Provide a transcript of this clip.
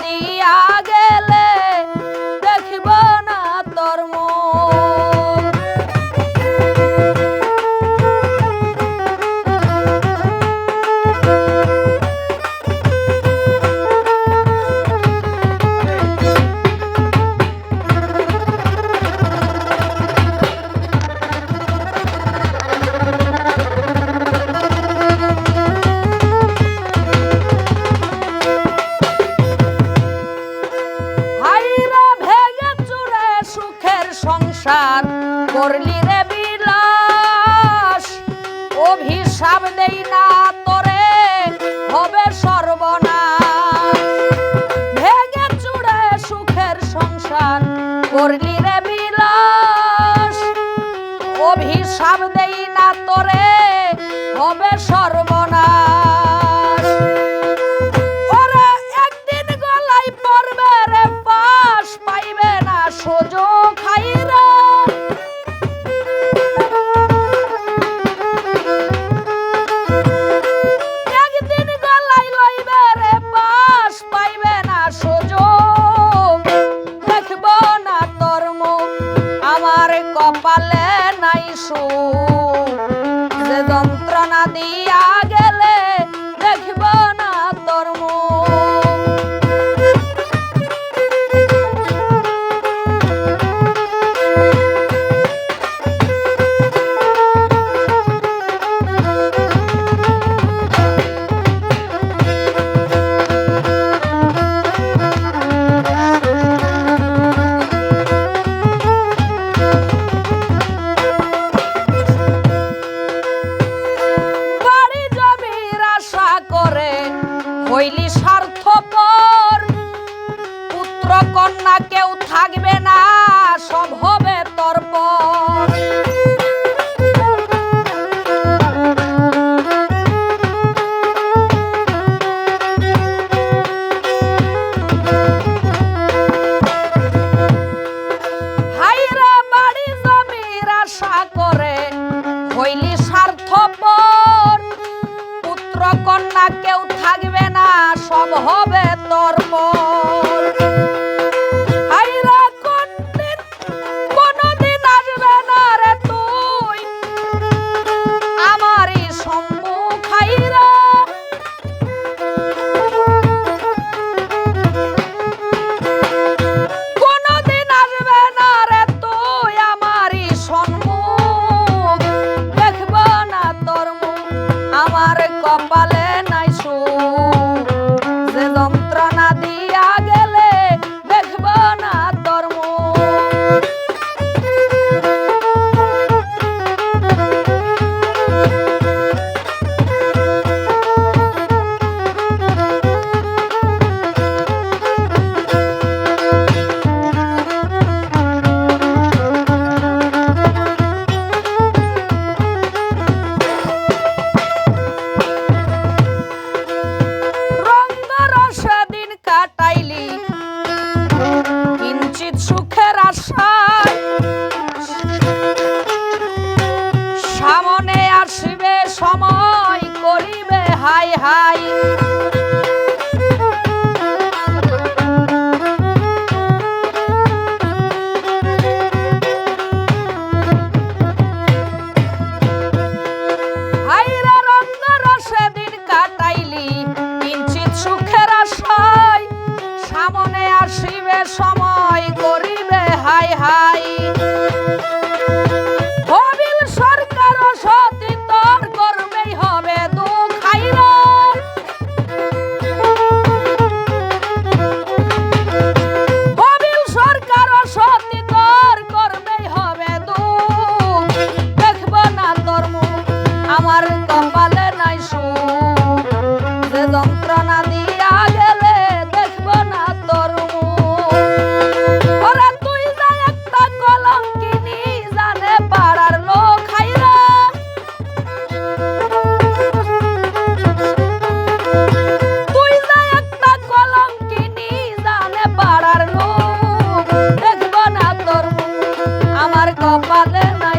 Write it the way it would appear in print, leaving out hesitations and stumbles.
দিয়া গেলে দেখব না তোর মুখ। সংসার করলি রে বিলাস, অভিশাপ দেই না তোরে হবে সর্বনাশ। ভেঙে চুড়ে সুখের সংসার করলি রে বিলাস, অভিশাপ দেই না তোরে হবে সর্বনাশ। ওরে একদিন গলায় পড়বে রে পাশ, পাইবে না সুযোগ। কপালে নাই সুখ, যে যন্ত্রণা দিয়া গেলে দেখব না তোর মুখ। হইলি স্বার্থপর, পুত্র কন্যা কেউ থাকবে না, সব হবে তোর পর। হাইরা বাড়ি জমির আশা করে হইলি স্বার্থপর, পুত্র কন্যা কেউ থাকবে না, সব হবে তোর পর। হাইরা কোনদিন আসবে না রে তুই আমারই সম্মুখ। হাইরা কোনদিন আসবে না রে তুই আমারই সম্মুখ, দেখব না তোর মুখ। আমার কপালে নাই সুখ, যে যন্ত্রণা দিয়া গেলে দেখব না তোর মুখ। কিঞ্চিত সুখের আশায় সামনে আসবে সময় করিবে হাই হাই। হাইরা রঙ্গ রসে দিন কাটাইলি কিঞ্চিত সুখের আশায়, সামনে আসিবে সময় করিবে হাই হাই। হবিল সরকার সতী তোর করবেই হবে দুঃখ। হাইরা হবিল সরকার সতী তোর করবেই হবে দুঃখ, দেখব না তোর মুখ। আমার কপালে নাই সুখ, যে যন্ত্রণা দিয়া গেলে দেখব না তোর মুখ। ওরে তুই যা একটা কলঙ্কিনী জানে পাড়ার লোক। হাইরা তুই যা একটা কলঙ্কিনী জানে পাড়ার লোক, দেখব না তোর মুখ। আমার কপালে না